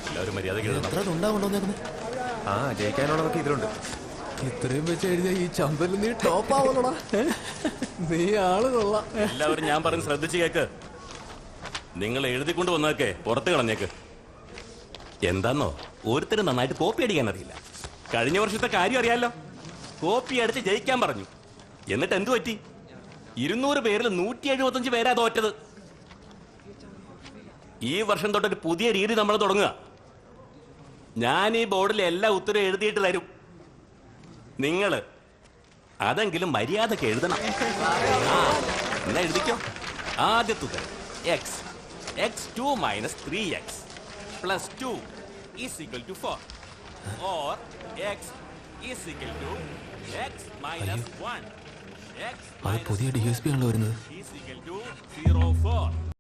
എല്ലാവരും മര്യാദ ജയിക്കാനുള്ളതൊക്കെ ഇതിലുണ്ട്. ഇത്രയും വെച്ച് എഴുതിയ ഈ ചന്തല് നീ ടോപ്പ് ആവണോടാ. നീ ആള് കൊള്ളാം. എല്ലാവരും ഞാൻ പറഞ്ഞ് ശ്രദ്ധിച്ച് കേക്ക്. നിങ്ങൾ എഴുതിക്കൊണ്ട് വന്നതൊക്കെ പുറത്ത് കളഞ്ഞേക്ക്. എന്താന്നോ, ഒരുത്തരും നന്നായിട്ട് കോപ്പി അടിക്കാൻ അറിയില്ല. കഴിഞ്ഞ വർഷത്തെ കാര്യം അറിയാലോ, കോപ്പി അടിച്ച് ജയിക്കാൻ പറഞ്ഞു. എന്നിട്ട് എന്തു പറ്റി? 200 പേരിൽ 175 പേരാ തോറ്റത്. ഈ വർഷം തൊട്ടൊരു പുതിയ രീതി നമ്മൾ തുടങ്ങുക. ഞാൻ ഈ ബോർഡിൽ എല്ലാ ഉത്തരവും എഴുതിയിട്ട് തരും. നിങ്ങൾ അതെങ്കിലും മര്യാദക്ക് എഴുതണം. എന്നാ എഴുതിക്കോ. ആദ്യത്തെ ഉത്തരം x2 - 3x + 2 = 4 or x = x - 1 x - പുതിയ DSP ആണല്ലോ വരുന്നത്. = 04.